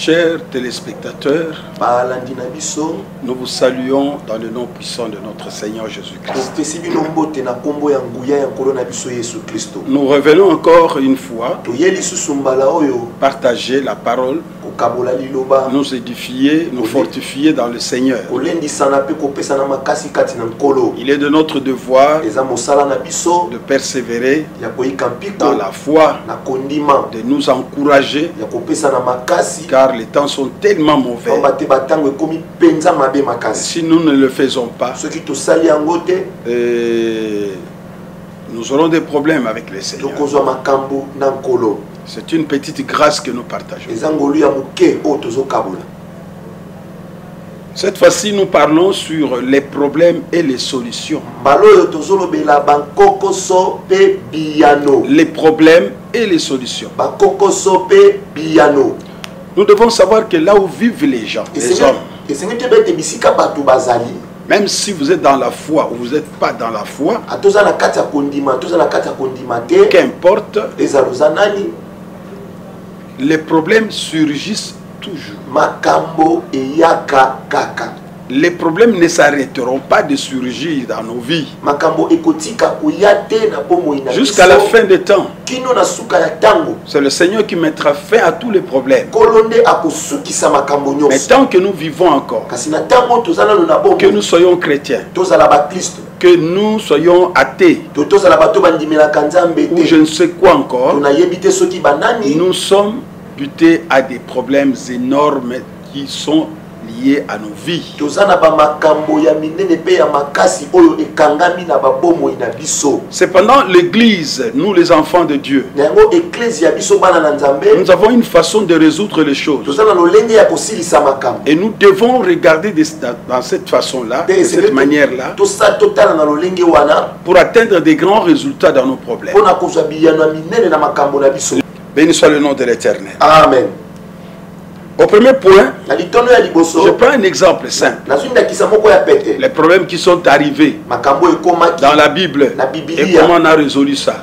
Chers téléspectateurs, nous vous saluons dans le nom puissant de notre Seigneur Jésus-Christ. Nous revenons encore une fois partager la parole, nous édifier, nous fortifier dans le Seigneur. Il est de notre devoir de persévérer dans la foi, de nous encourager, car les temps sont tellement mauvais. Si nous ne le faisons pas, nous aurons des problèmes avec les Seigneurs. C'est une petite grâce que nous partageons. Cette fois-ci, nous parlons sur les problèmes et les solutions. Les problèmes et les solutions. Nous devons savoir que là où vivent les gens, les hommes, même si vous êtes dans la foi ou vous n'êtes pas dans la foi, qu'importe, les problèmes surgissent toujours. Les problèmes ne s'arrêteront pas de surgir dans nos vies jusqu'à la fin des temps. C'est le Seigneur qui mettra fin à tous les problèmes. Mais tant que nous vivons encore, que nous soyons chrétiens, que nous soyons athées, ou je ne sais quoi encore, nous sommes butés à des problèmes énormes qui sont liés à nos vies. Cependant, l'Église, nous les enfants de Dieu, nous avons une façon de résoudre les choses. Et nous devons regarder dans cette façon-là, de cette manière-là, pour atteindre des grands résultats dans nos problèmes. Béni soit le nom de l'Éternel. Amen. Au premier point, je prends un exemple simple. Les problèmes qui sont arrivés dans la Bible et comment on a résolu ça.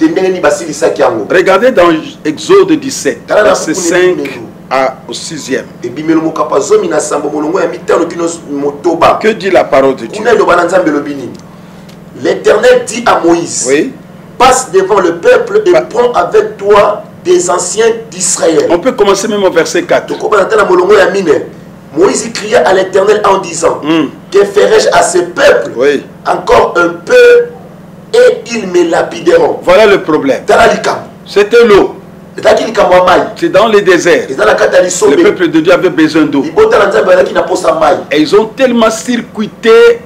Regardez dans Exode 17, verset 5 au 6e. Que dit la parole de Dieu? L'Éternel dit à Moïse, passe devant le peuple et prends avec toi des anciens d'Israël. On peut commencer même au verset 4. Moïse cria à l'Éternel en disant, que ferai-je à ce peuple? Encore un peu et ils me lapideront. Voilà le problème. C'était l'eau. C'est dans les déserts. Le peuple de Dieu avait besoin d'eau. Et ils ont tellement circuité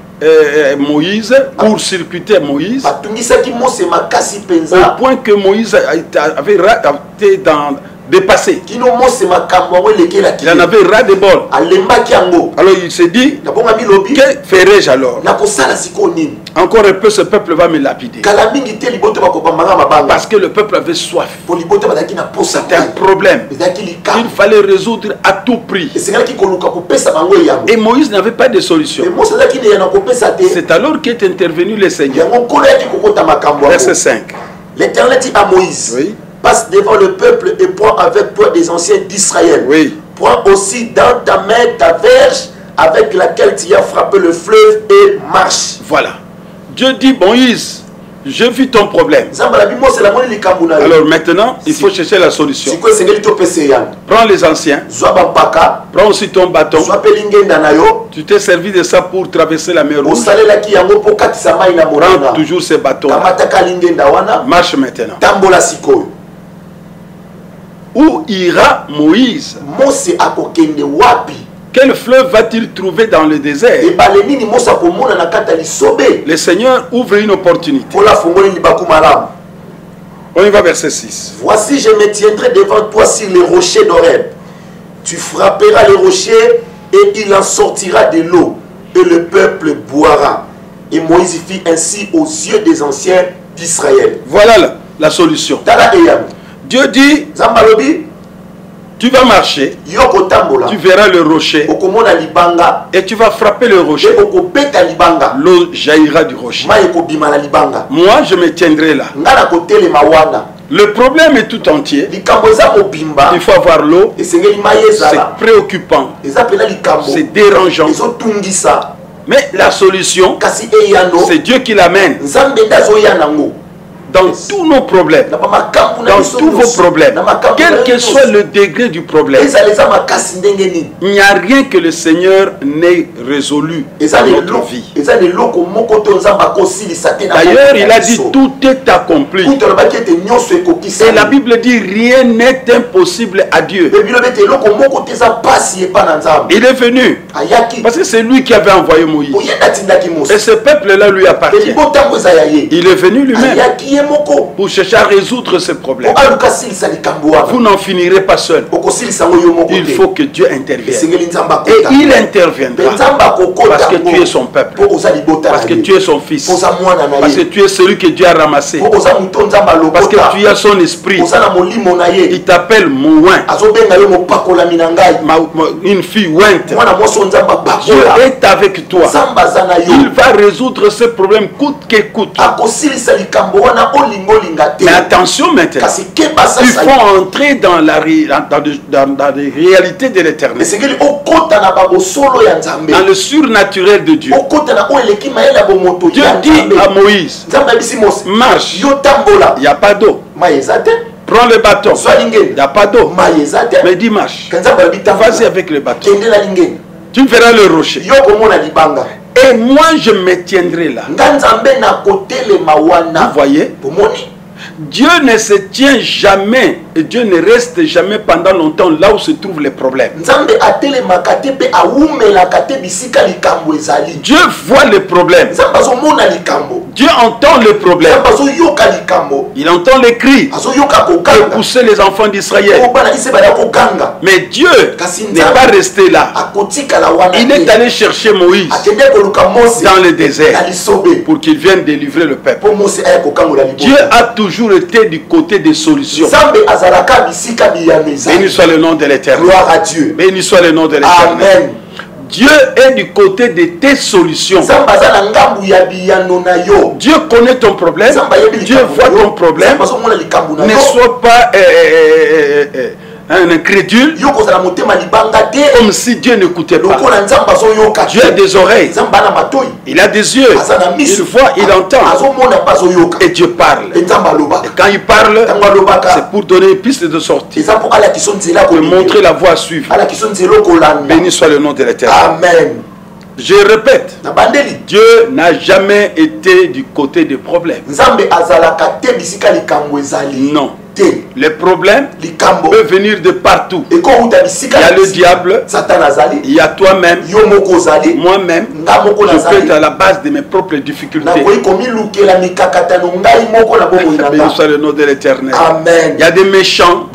Moïse, pour circuiter Moïse, au point que Moïse avait été dépassé. Il en avait ras de bol. Alors il s'est dit, que ferai-je alors? Encore un peu, ce peuple va me lapider. Parce que le peuple avait soif. C'était un problème qu'il fallait résoudre à tout prix. Et Moïse n'avait pas de solution. C'est alors qu'est intervenu le Seigneur. Verset 5. L'Éternel dit à Moïse, passe devant le peuple et prends avec toi des anciens d'Israël. Prends aussi dans ta main ta verge avec laquelle tu as frappé le fleuve et marche. Voilà. Dieu dit, Moïse, je vis ton problème. Alors maintenant, il faut chercher la solution. Prends les anciens. Prends aussi ton bâton. Tu t'es servi de ça pour traverser la mer Rouge. Prends toujours ces bâtons. Marche maintenant. Où ira Moïse? Quel fleuve va-t-il trouver dans le désert? Le Seigneur ouvre une opportunité. On y va, verset 6. Voici, je me tiendrai devant toi sur les rochers d'Horeb. Tu frapperas les rochers et il en sortira de l'eau et le peuple boira. Et Moïse fit ainsi aux yeux des anciens d'Israël. Voilà la solution. Dieu dit, tu vas marcher, tu verras le rocher et tu vas frapper le rocher. L'eau jaillira du rocher. Moi, je me tiendrai là. Le problème est tout entier. Il faut avoir l'eau. C'est préoccupant. C'est dérangeant. Mais la solution, c'est Dieu qui l'amène. Dans tous nos problèmes, dans tous vos problèmes, quel que soit le degré du problème, il n'y a rien que le Seigneur n'ait résolu dans notre vie. D'ailleurs, il a dit tout est accompli. Et la Bible dit rien n'est impossible à Dieu. Il est venu parce que c'est lui qui avait envoyé Moïse. Et ce peuple-là lui appartient. Il est venu lui-même pour chercher à résoudre ce problème. Vous n'en finirez pas seul. Il faut que Dieu intervienne. Et il interviendra parce que tu es son peuple, parce que tu es son fils, parce que tu es celui que Dieu a ramassé, parce que tu as son esprit. Il t'appelle Mouin, une fille ouinte. Dieu est avec toi. Il va résoudre ce problème coûte que coûte. Mais attention maintenant, il faut entrer dans les réalités de l'éternel, dans le surnaturel de Dieu. Dieu dit à Moïse, marche, il n'y a pas d'eau. Prends le bâton, il n'y a pas d'eau. Mais dis marche, vas-y avec le bâton. Tu verras le rocher. Et moi je me tiendrai là. Vous voyez? Dieu ne se tient jamais et Dieu ne reste jamais pendant longtemps là où se trouvent les problèmes. Dieu voit les problèmes. Dieu entend les problèmes. Il entend les cris et pousser les enfants d'Israël. Mais Dieu n'est pas resté là. Il est allé chercher Moïse dans le désert pour qu'il vienne délivrer le peuple. Dieu a toujours été du côté des solutions. Béni soit le nom de l'Éternel. Gloire à Dieu. Béni soit le nom de l'Éternel. Amen. Dieu est du côté de tes solutions. Dieu connaît ton problème. Dieu voit ton problème. Ne sois pas un incrédule, comme si Dieu n'écoutait pas. Dieu a des oreilles, il a des yeux, il voit, il entend, et Dieu parle. Et quand il parle, c'est pour donner une piste de sortie, pour montrer la voie à suivre. Béni soit le nom de l'Éternel. Amen. Je répète, Dieu n'a jamais été du côté des problèmes. Non. Les problèmes peuvent venir de partout. Il y a le diable, il y a toi-même, moi-même. Je peux être à la base de mes propres difficultés. Béni soit le nom de l'Éternel. Il y a des méchants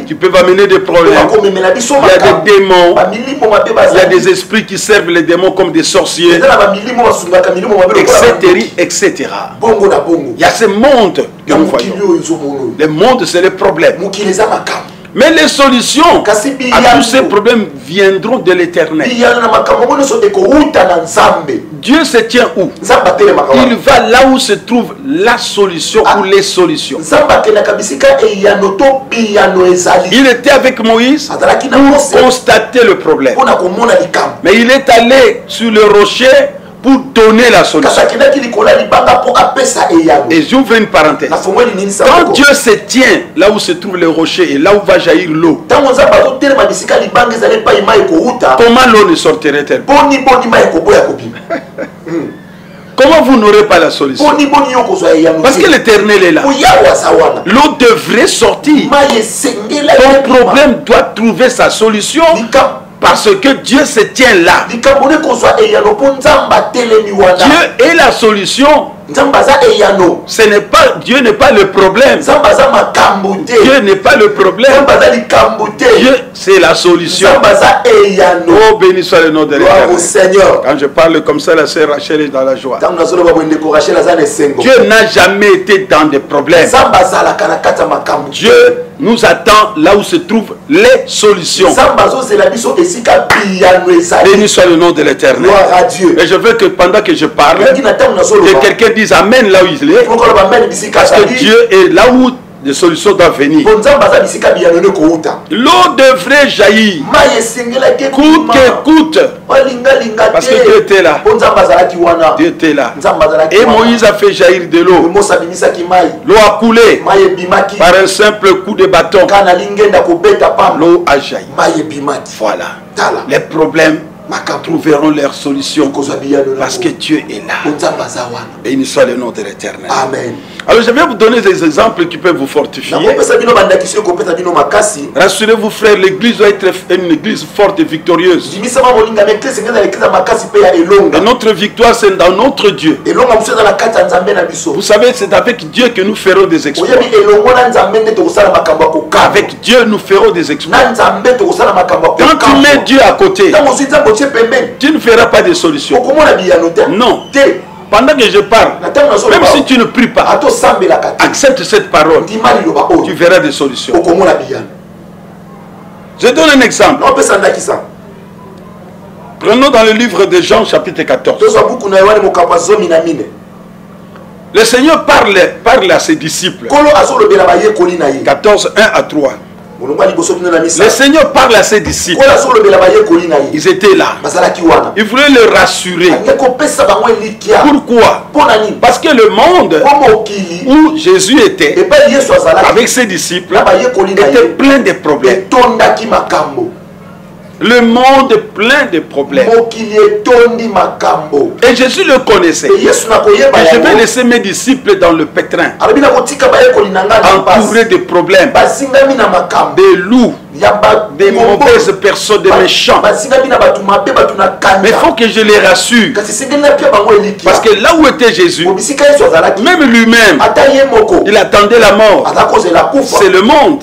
qui peuvent amener des problèmes. Il y a des démons. Il y a des esprits qui servent les démons comme des sorciers, etc. Il y a ce monde que nous voyons. Le monde, c'est le problème. Mais les solutions à tous ces problèmes viendront de l'Éternel. Dieu se tient où? Il va là où se trouve la solution ou les solutions. Il était avec Moïse pour constater le problème. Mais il est allé sur le rocher pour donner la solution. Et j'ouvre une parenthèse. Quand Dieu se tient là où se trouve le rocher et là où va jaillir l'eau, comment l'eau ne sortirait-elle? Comment vous n'aurez pas la solution? Parce que l'Éternel est là. L'eau devrait sortir. Ton problème doit trouver sa solution. Parce que Dieu se tient là. Dieu est la solution. Ce n'est pas, Dieu n'est pas le problème. Dieu n'est pas le problème. Dieu, c'est la solution. Oh, béni soit le nom de l'Éternel. Quand je parle comme ça, la sœur Rachel est dans la joie. Dieu n'a jamais été dans des problèmes. Dieu nous attend là où se trouvent les solutions. Béni soit le nom de l'Éternel. Et je veux que pendant que je parle, que quelqu'un dise Amen là où il est. Parce que Dieu est là où des solutions doivent venir. L'eau devrait jaillir. Coûte que coûte. Parce que Dieu était là. Dieu était là. Et Moïse a fait jaillir de l'eau. L'eau a coulé par un simple coup de bâton. L'eau a jailli. Voilà. Les problèmes trouveront leur solution parce que Dieu est là. Béni soit le nom de l'Éternel. Amen. Alors je vais vous donner des exemples qui peuvent vous fortifier. Rassurez-vous frères, l'église doit être une église forte et victorieuse. Et notre victoire c'est dans notre Dieu. Vous savez, c'est avec Dieu que nous ferons des exploits. Avec Dieu nous ferons des exploits. Quand tu mets Dieu à côté, tu ne feras pas de solution. Non. Pendant que je parle, même si tu ne pries pas, accepte cette parole. Tu verras des solutions. Je donne un exemple. Prenons dans le livre de Jean chapitre 14. Le Seigneur parle à ses disciples. 14, 1 à 3. Le Seigneur parle à ses disciples. Ils étaient là. Il voulait les rassurer. Pourquoi? Parce que le monde où Jésus était avec ses disciples était plein de problèmes. Le monde est plein de problèmes. Et Jésus le connaissait. Et je vais laisser mes disciples dans le pétrin, entourés de problèmes, des loups, des mauvaises personnes, des méchants. Mais il faut que je les rassure. Parce que là où était Jésus, même lui-même, il attendait la mort. C'est le monde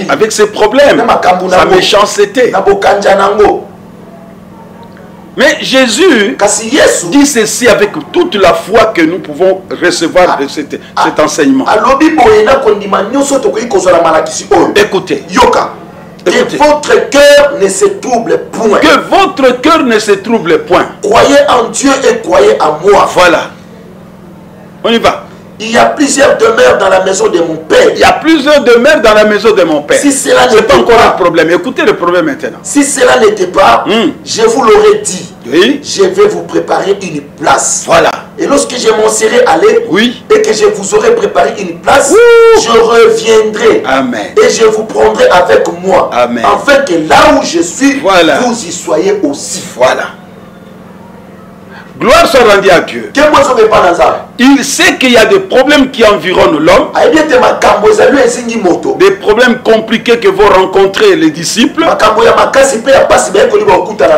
avec ses problèmes, sa méchanceté. Mais Jésus dit ceci avec toute la foi que nous pouvons recevoir de cet enseignement. Écoutez. Que votre cœur ne se trouble point. Que votre cœur ne se trouble point. Croyez en Dieu et croyez en moi. Voilà. On y va. Il y a plusieurs demeures dans la maison de mon Père. Il y a plusieurs demeures dans la maison de mon Père. Si cela n'est pas encore un problème. Écoutez le problème maintenant. Si cela n'était pas, je vous l'aurais dit. Oui. Je vais vous préparer une place. Voilà. Et lorsque je m'en serai allé, et que je vous aurai préparé une place, je reviendrai. Amen. Et je vous prendrai avec moi. Amen. Afin que là où je suis, vous y soyez aussi. Voilà. Gloire soit rendue à Dieu. Il sait qu'il y a des problèmes qui environnent l'homme. Des problèmes compliqués que vont rencontrer les disciples.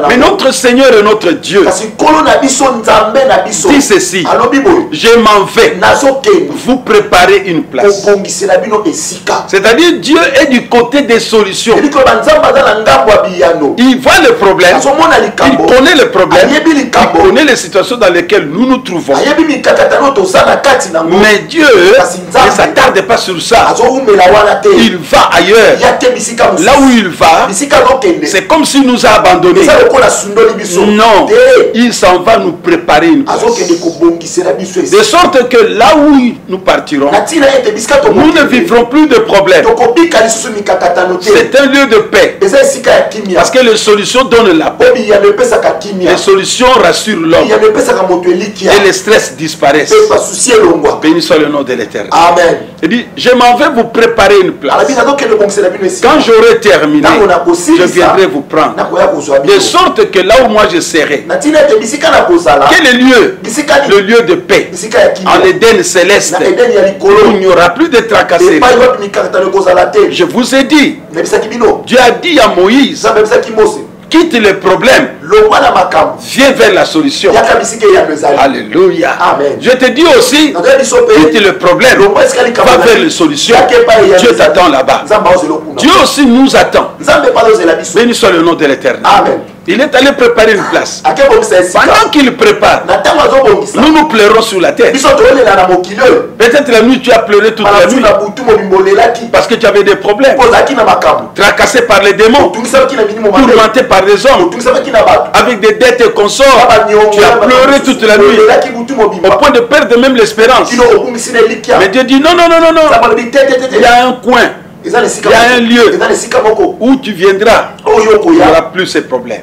Mais notre Seigneur et notre Dieu dit ceci. Je m'en vais vous préparer une place. C'est-à-dire Dieu est du côté des solutions. Il voit le problème. Il connaît le problème. Il connaît les situations dans lesquelles nous nous trouvons. Mais Dieu ne s'attarde pas sur ça. Il va ailleurs. Là où il va, c'est comme s'il nous a abandonnés. Non, il s'en va nous préparer une place. De sorte que là où nous partirons, nous ne vivrons plus de problèmes. C'est un lieu de paix. Parce que les solutions donnent la paix. Les solutions rassurent l'homme. Et les stress disparaissent. Béni soit le nom de l'Éternel. Amen. Il dit, je m'en vais vous préparer une place. Quand j'aurai terminé, je viendrai vous prendre. De sorte que là où moi je serai, quel est le lieu? Le lieu de paix. En l'Éden céleste, où il n'y aura plus de tracasseries. Je vous ai dit, Dieu a dit à Moïse, quitte les problèmes, viens vers la solution. Alléluia. Amen. Je te dis aussi, quitte le problème, va vers les solutions. Dieu t'attend là-bas. Dieu aussi nous attend. Béni soit le nom de l'Éternel. Amen. Il est allé préparer une place. Pendant qu'il prépare, nous nous pleurons sur la terre. Peut-être la nuit tu as pleuré toute la nuit parce que tu avais des problèmes. Tracassé par les démons, tourmenté par les hommes, avec des dettes et consorts. Tu as pleuré toute la nuit au point de perdre même l'espérance. Mais Dieu dit non, non, non, non, non. Il y a un coin. Il y a un lieu où tu viendras, il n'y aura plus ces problèmes.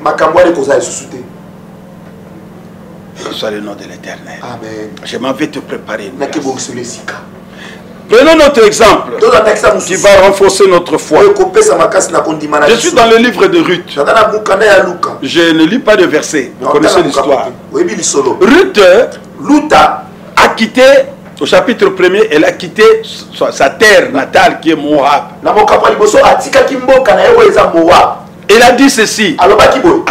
Soit le nom de l'Éternel. Je m'en vais te préparer une place. Prenons notre exemple qui va renforcer notre foi. Je suis dans le livre de Ruth. Je ne lis pas de versets. Vous connaissez l'histoire. Ruth a quitté, au chapitre 1er, elle a quitté sa terre natale qui est Moab. Elle a dit ceci à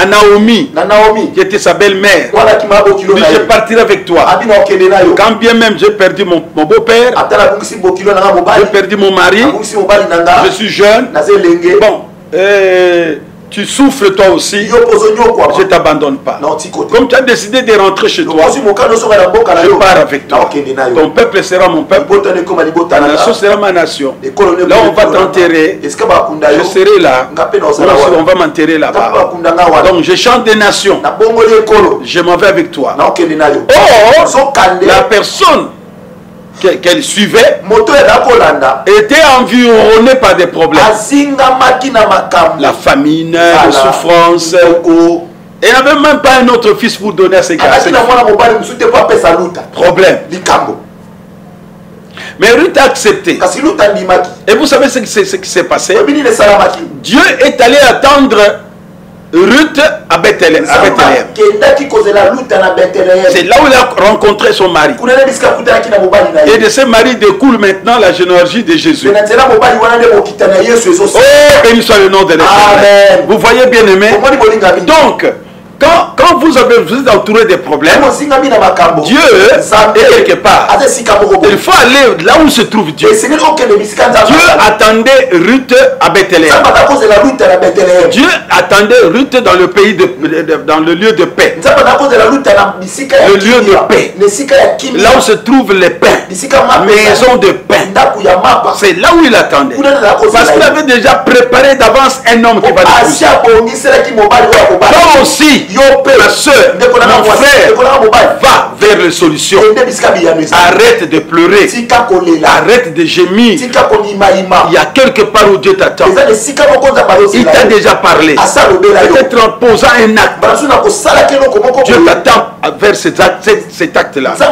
Naomi, qui était sa belle-mère. Je partirai avec toi. Quand bien même j'ai perdu mon beau-père, j'ai perdu mon mari, je suis jeune. Bon, tu souffres toi aussi, je ne t'abandonne pas. Comme tu as décidé de rentrer chez toi, je pars avec toi. Ton peuple sera mon peuple, ta nation sera ma nation. Là on va t'enterrer, je serai là, on va m'enterrer là-bas. Donc je chante des nations, je m'en vais avec toi. Or, la personne qu'elle suivait était environnée par des problèmes. La famine, la souffrance. Elle n'avait même pas un autre fils pour donner à ses garçons. Problème. Mais Ruth a accepté. Et vous savez ce qui s'est passé? Dieu est allé attendre Ruth à Bethléem. C'est là où il a rencontré son mari. Et de ce mari découle maintenant la généalogie de Jésus. Oh, béni soit le nom de l'Éternel. Vous voyez, bien aimé. Donc, quand vous êtes entouré des problèmes, Dieu est quelque part. Il faut aller là où se trouve Dieu. Dieu attendait Ruth à Bethléem. Dieu attendait Ruth dans le pays dans le lieu de paix. Le lieu de paix. Là où se trouvent les pains. Maison de pain. C'est là où il attendait. Parce qu'il avait déjà préparé d'avance un homme qui va l'épouser. Toi aussi, ma soeur, mon frère, va vers les solutions. Arrête de pleurer. Arrête de gémir. Il y a quelque part où Dieu t'attend. Il t'a déjà parlé. Peut-être en posant un acte. Dieu t'attend vers cet acte-là. Dieu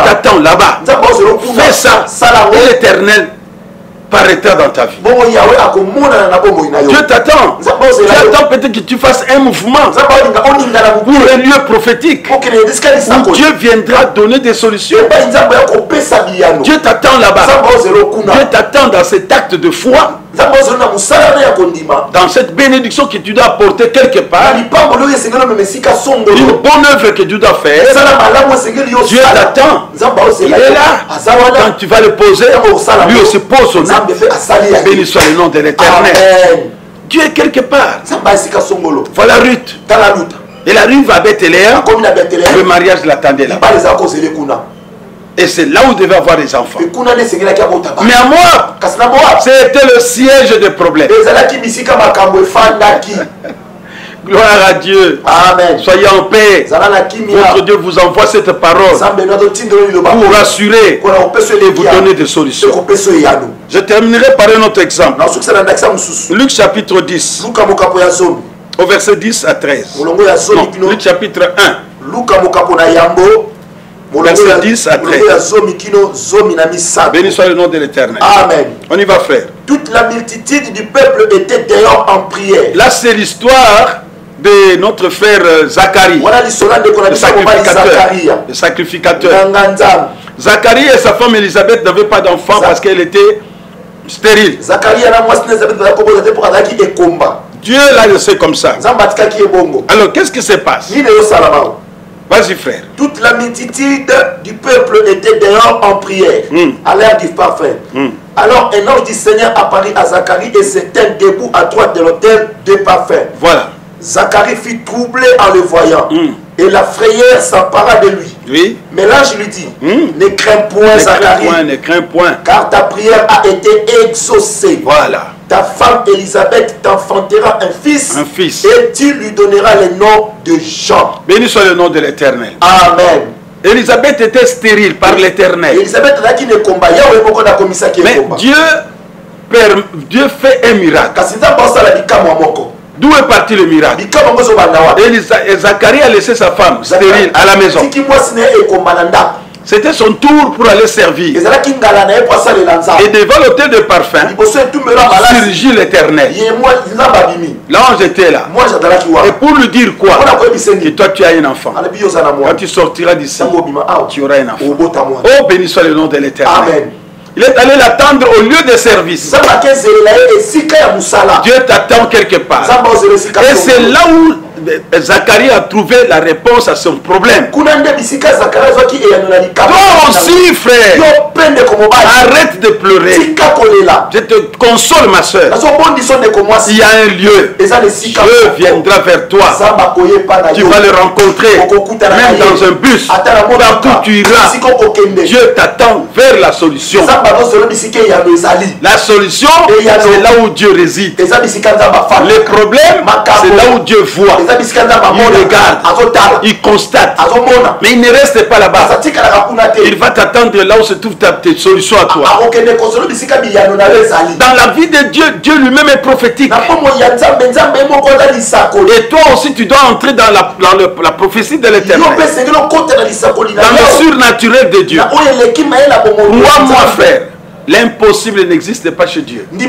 t'attend là-bas. Fais ça. Et l'Éternel paraîtra dans ta vie. Dieu t'attend. Tu attends peut-être que tu fasses un mouvement pour un lieu prophétique où Dieu viendra donner des solutions. Dieu t'attend là-bas. Dieu t'attend dans cet acte de foi, dans cette bénédiction que tu dois apporter quelque part, une bonne œuvre que tu dois faire. Dieu t'attend. Il est là. Quand tu vas le poser, lui aussi pose son âme. Béni soit le nom de l'Éternel. Dieu est quelque part. Voilà Ruth. Elle arrive à Bethléem. Le mariage l'attendait là. Et c'est là où il devait avoir des enfants. Mais à Moab, c'était le siège des problèmes. Gloire à Dieu. Amen. Soyez en paix. Votre Dieu vous envoie cette parole pour vous rassurer et vous donner des solutions. Je terminerai par un autre exemple. Luc chapitre 10. Au verset 10 à 13. Non, Luc chapitre 1. Verset 10 à 13. Béni soit le nom de l'Éternel. Amen. On y va, frère. Toute la multitude du peuple était dehors en prière. Là, c'est l'histoire de notre frère Zacharie, le sacrificateur. Zacharie et sa femme Elisabeth n'avaient pas d'enfant parce qu'elle était stérile. Dieu l'a laissé comme ça. Alors, qu'est-ce qui se passe? Vas-y, frère. Toute la multitude du peuple était dehors en prière, à l'heure du parfum. Alors un ange du Seigneur apparut à Zacharie et se tint debout à droite de l'autel de parfum. Voilà. Zacharie fut troublé en le voyant. Et la frayeur s'empara de lui. Oui. Mais l'ange lui dit, ne crains point, Zacharie, ne crains point, car ta prière a été exaucée. Voilà. Ta femme Élisabeth t'enfantera un fils. Un fils. Et tu lui donneras le nom de Jean. Béni soit le nom de l'Éternel. Amen. Élisabeth était stérile par l'Éternel. Mais Dieu fait un miracle. D'où est parti le miracle? Zacharie a laissé sa femme stérile à la maison. C'était son tour pour aller servir. Et devant l'autel de parfum, surgit l'Éternel. L'ange était là. Et pour lui dire quoi? Que toi tu as un enfant. Quand tu sortiras d'ici, tu auras un enfant. Oh, béni soit le nom de l'Éternel. Il est allé l'attendre au lieu de service. Dieu t'attend quelque part. Et c'est là où Zacharie a trouvé la réponse à son problème. Toi aussi, frère, arrête de pleurer. Je te console, ma soeur. Il y a un lieu. Dieu viendra vers toi. Tu vas le rencontrer. Même dans un bus. Partout tu iras. Dieu t'attend vers la solution. La solution, c'est là où Dieu réside. Le problème, c'est là où Dieu voit. Il regarde, il constate, mais il ne reste pas là-bas. Il va t'attendre là où se trouve ta solution à toi. Dans la vie de Dieu, Dieu lui-même est prophétique. Et toi aussi, tu dois entrer dans la prophétie de l'Éternel, dans le surnaturel de Dieu. Crois-moi, frère, l'impossible n'existe pas chez Dieu. Il y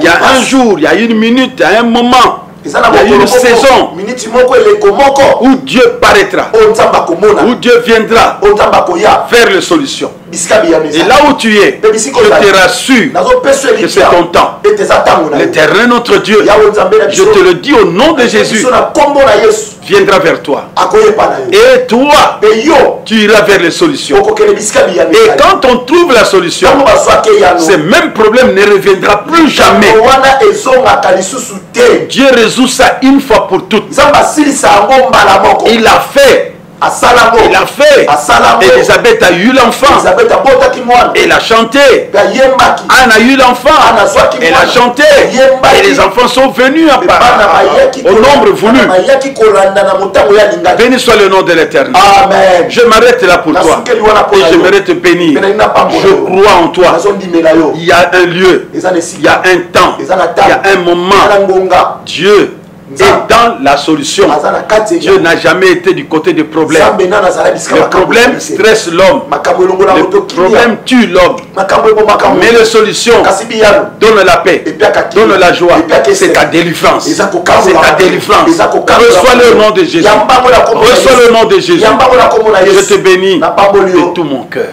a un jour, il y a une minute, il y a un moment, il y a une saison où Dieu paraîtra, où Dieu viendra faire les solutions. Et là où tu es, je te rassure que c'est ton temps. L'Éternel notre Dieu, je te le dis au nom de Jésus, viendra vers toi. Et toi, tu iras vers les solutions. Et quand on trouve la solution, ce même problème ne reviendra plus jamais. Dieu résout ça une fois pour toutes. Il l'a fait. Il a fait. Elisabeth a eu l'enfant. Elle a chanté. Anne a eu l'enfant. Elle a chanté. Et les enfants sont venus à part, au nombre voulu. Béni soit le nom de l'Éternel. Je m'arrête là pour toi. Et j'aimerais te bénir. Je crois en toi. Il y a un lieu. Il y a un temps. Il y a un moment. Dieu est dans la solution. Dieu n'a jamais été du côté des problèmes. Le problème stresse l'homme. Le problème tue l'homme. Mais la solution donne la paix, donne la joie. C'est ta délivrance. C'est ta délivrance. Reçois le nom de Jésus. Reçois le nom de Jésus. Je te bénis de tout mon cœur.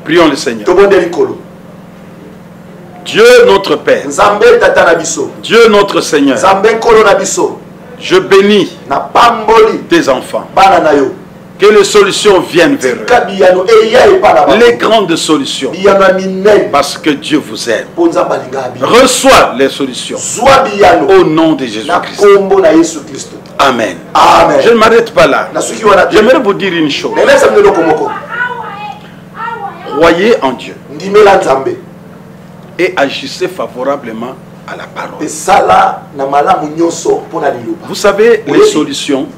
Prions le Seigneur. Dieu notre Père, Dieu notre Seigneur, je bénis tes enfants. Que les solutions viennent vers eux. Les grandes solutions. Parce que Dieu vous aime. Reçois les solutions. Au nom de Jésus-Christ. Amen. Je ne m'arrête pas là. J'aimerais vous dire une chose. Croyez en Dieu. Et agissez favorablement à la parole. Vous savez, les solutions,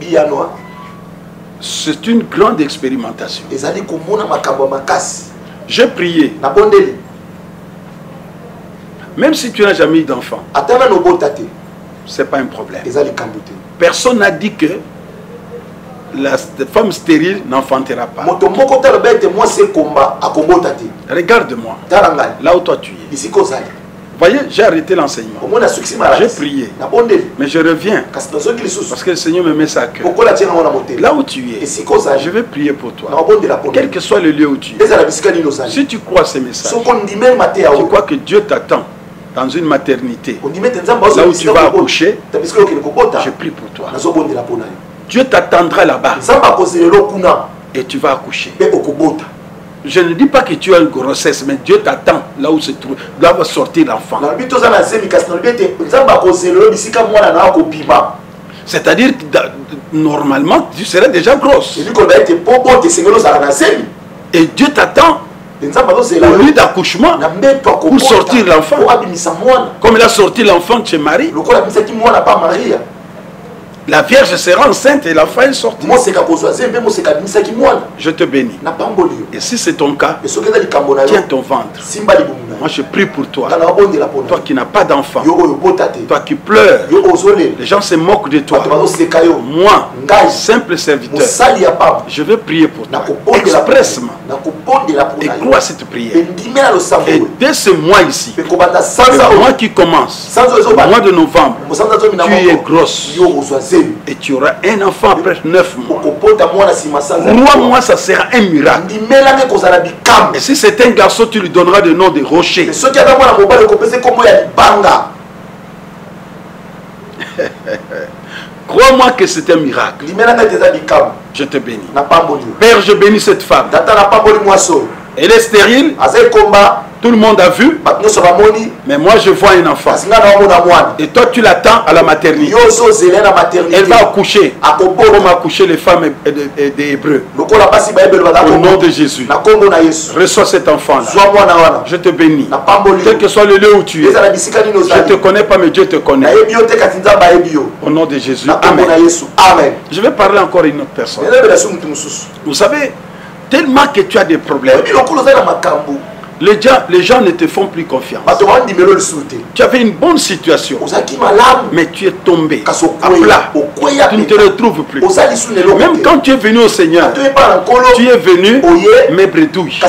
c'est une grande expérimentation. J'ai prié. Même si tu n'as jamais eu d'enfant, ce n'est pas un problème. Personne n'a dit que la femme stérile n'enfantera pas. Regarde-moi, là où toi tu es. Voyez, j'ai arrêté l'enseignement. J'ai prié. Mais je reviens. Parce que le Seigneur me met ça à cœur. Là où tu es, je vais prier pour toi. Quel que soit le lieu où tu es. Si tu crois ces messages, tu crois que Dieu t'attend dans une maternité, là où tu vas accoucher, je prie pour toi. Dieu t'attendra là-bas. Et tu vas accoucher. Je ne dis pas que tu as une grossesse, mais Dieu t'attend là où se trouve, là va sortir l'enfant. C'est-à-dire que normalement, tu serais déjà grosse. Et Dieu t'attend au lieu d'accouchement pour sortir l'enfant. Comme il a sorti l'enfant de chez Marie. La Vierge sera enceinte et l'enfant est sorti. Je te bénis. Et si c'est ton cas, tiens ton ventre. Moi je prie pour toi. Toi qui n'as pas d'enfant. Toi qui pleures. Les gens se moquent de toi. Moi, simple serviteur, je vais prier pour toi expressement. Et crois cette prière. Et dès ce mois ici, le mois qui commence, le mois de novembre, tu es grosse. Et tu auras un enfant après 9 mois. 3 mois, ça sera un miracle. Et si c'est un garçon, tu lui donneras le nom de Rocher. Crois-moi que c'est un miracle. Je te bénis. Père, je bénis cette femme. Elle est stérile. Tout le monde a vu. Mais moi je vois un enfant. Et toi tu l'attends à la maternité. Elle va accoucher. Comme accoucher les femmes des Hébreux. Au nom de Jésus. Reçois cet enfant là. Je te bénis. Quel que soit le lieu où tu es. Je ne te connais pas mais Dieu te connaît. Au nom de Jésus. Amen. Je vais parler encore à une autre personne. Vous savez, tellement que tu as des problèmes, les gens ne te font plus confiance. Tu avais une bonne situation, mais tu es tombé à plat. Tu ne te retrouves plus. Même quand tu es venu au Seigneur, tu es venu, mais bredouille.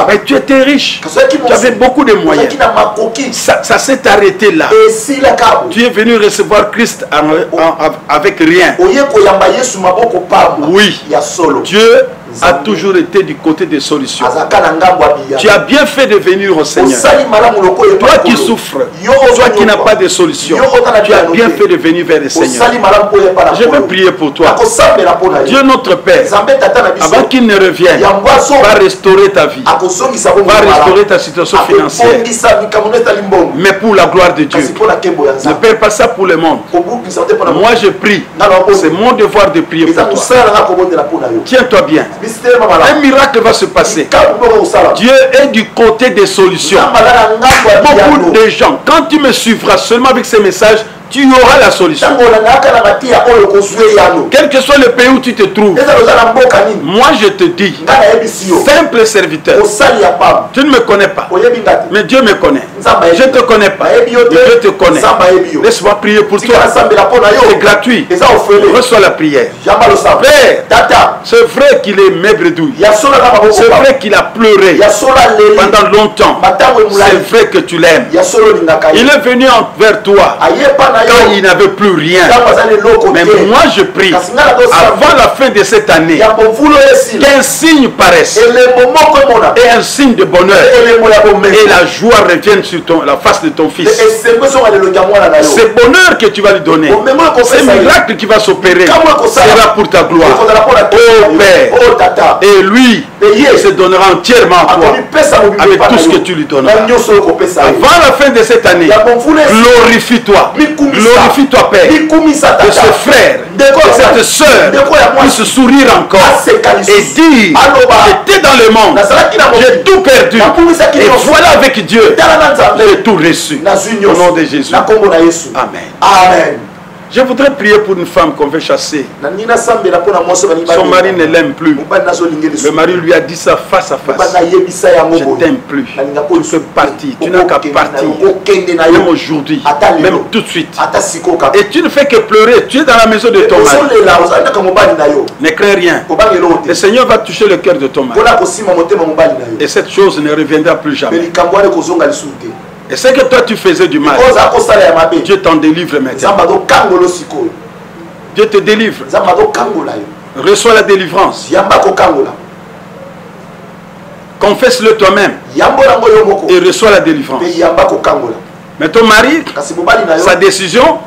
Mais tu étais riche. Tu avais beaucoup de moyens. Ça s'est arrêté là. Tu es venu recevoir Christ avec rien. Oui, Dieu a toujours été du côté des solutions. Tu as bien fait de venir au Seigneur. Toi qui souffres, toi qui n'as pas de solution, tu as bien fait de venir vers le Seigneur. Je vais prier pour toi. Dieu notre Père, avant qu'il ne revienne, va restaurer ta vie, va restaurer ta situation financière, mais pour la gloire de Dieu. Ne perds pas ça pour le monde. Moi je prie, c'est mon devoir de prier pour toi. Tiens-toi bien. Un miracle va se passer. Dieu est du côté des solutions. Beaucoup de gens, quand tu me suivras seulement avec ces messages, tu auras la solution. Quel que soit le pays où tu te trouves, moi je te dis, simple serviteur, tu ne me connais pas, mais Dieu me connaît. Je ne te connais pas, mais Dieu te connaît. Laisse-moi prier pour toi. C'est gratuit. Reçois la prière. Père, c'est vrai qu'il est maigredouille. C'est vrai qu'il a pleuré pendant longtemps. C'est vrai que tu l'aimes. Il est venu vers toi quand il n'avait plus rien. Mais moi je prie, avant la fin de cette année, qu'un signe paraisse, et un signe de bonheur, et la joie revienne sur la face de ton fils. Ce bonheur que tu vas lui donner, ce miracle qui va s'opérer, sera pour ta gloire. Oh Père, et lui, il se donnera entièrement à toi, avec tout ce que tu lui donneras. Avant la fin de cette année, glorifie-toi. Glorifie-toi, Père, de ce frère, de cette soeur, puisse sourire encore et dire, j'étais dans le monde, j'ai tout perdu, et voilà avec Dieu, j'ai tout reçu. Au nom de Jésus. Amen. Amen. Je voudrais prier pour une femme qu'on veut chasser. Son mari ne l'aime plus. Le mari lui a dit ça face à face. Je ne t'aime plus. Tu peux partir. Tu n'as qu'à partir. Même aujourd'hui. Même tout de suite. Et tu ne fais que pleurer. Tu es dans la maison de ton mari. Ne crains rien. Le Seigneur va toucher le cœur de ton mari. Et cette chose ne reviendra plus jamais. Et c'est que toi tu faisais du mal. Dieu t'en délivre maintenant. Dieu te délivre. Reçois la délivrance. Confesse-le toi-même. Et reçois la délivrance. Mais ton mari, sa décision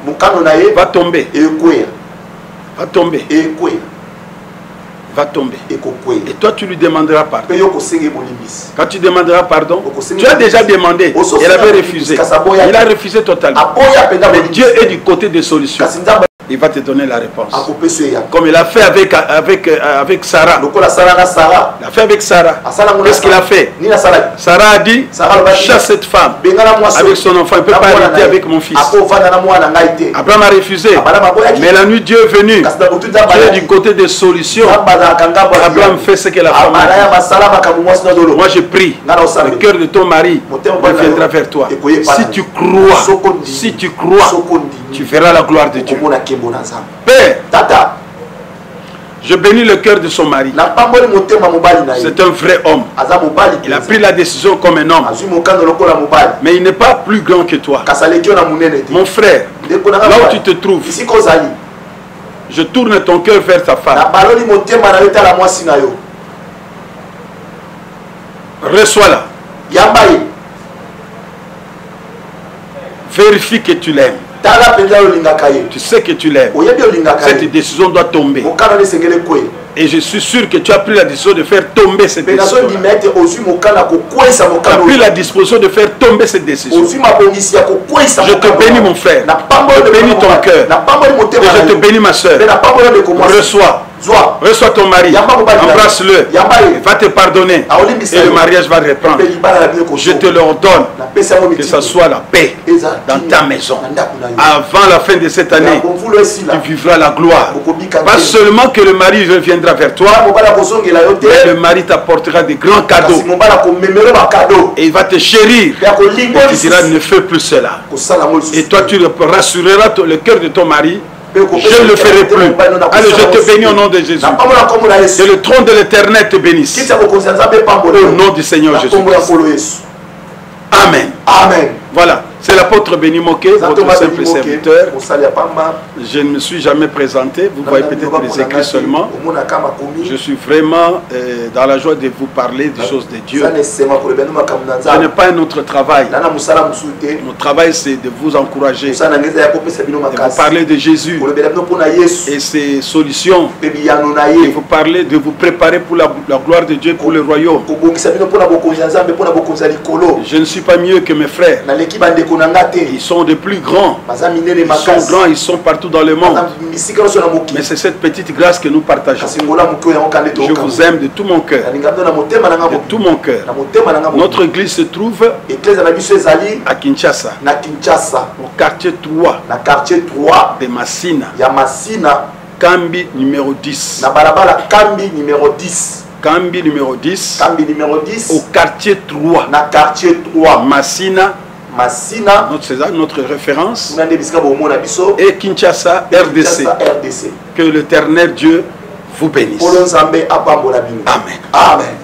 va tomber. Va tomber. va tomber. Et toi, tu lui demanderas pardon. Quand tu demanderas pardon, tu as déjà demandé. Elle avait refusé. Il a refusé totalement. Mais Dieu est du côté des solutions. Il va te donner la réponse. Comme il a fait avec Sarah. Il a fait avec Sarah. Qu'est-ce qu'il a fait? Sarah a dit, chasse cette femme avec son enfant. Il ne peut pas arrêter avec mon fils. Abraham a refusé. Mais la nuit, Dieu est venu. Dieu est du côté des solutions. Abraham fait ce que la femme a dit. Moi je prie, le cœur de ton mari reviendra vers toi. Si tu crois, tu verras la gloire de Dieu. Père, je bénis le cœur de son mari. C'est un vrai homme. Il a pris la décision comme un homme. Mais il n'est pas plus grand que toi. Mon frère, là où tu te trouves, je tourne ton cœur vers ta femme. Reçois-la. Vérifie que tu l'aimes. Tu sais que tu l'aimes. Cette décision doit tomber. Et je suis sûr que tu as pris la décision de faire tomber cette décision. Tu as pris la disposition de faire tomber cette décision. Je te bénis mon frère. Je bénis ton cœur. Et je te bénis ma soeur. Reçois. Reçois ton mari, embrasse-le, il va te pardonner et le mariage va reprendre. Je te l'ordonne, que ce soit la paix dans ta maison. Avant la fin de cette année, tu vivras la gloire. Pas seulement que le mari reviendra vers toi, mais le mari t'apportera des grands cadeaux. Et il va te chérir. Et tu diras, ne fais plus cela. Et toi, tu rassureras le cœur de ton mari. Je ne le ferai plus. Allez, je te bénis au nom de Jésus. Que le trône de l'Éternel te bénisse. Au nom du Seigneur Jésus. Amen. Amen. Voilà. C'est l'apôtre Béni Moké, votre simple serviteur. Je ne me suis jamais présenté. Vous voyez peut-être les écrits seulement. Je suis vraiment dans la joie de vous parler des choses de Dieu. Ce n'est pas un autre travail. Mon travail, c'est de vous encourager, de vous parler de Jésus et ses solutions, de vous parler, de vous préparer pour la gloire de Dieu, pour le royaume. Je ne suis pas mieux que mes frères. Ils sont de plus grands. Ils sont grands, ils sont partout dans le monde. Mais c'est cette petite grâce que nous partageons. Je vous aime de tout mon cœur. De tout mon cœur. Notre église se trouve à Kinshasa. Au quartier 3 de Massina. Kambi numéro 10. Kambi numéro 10. Au quartier 3. Massina, notre référence, et Kinshasa, RDC. Que l'Éternel Dieu vous bénisse. Amen. Amen.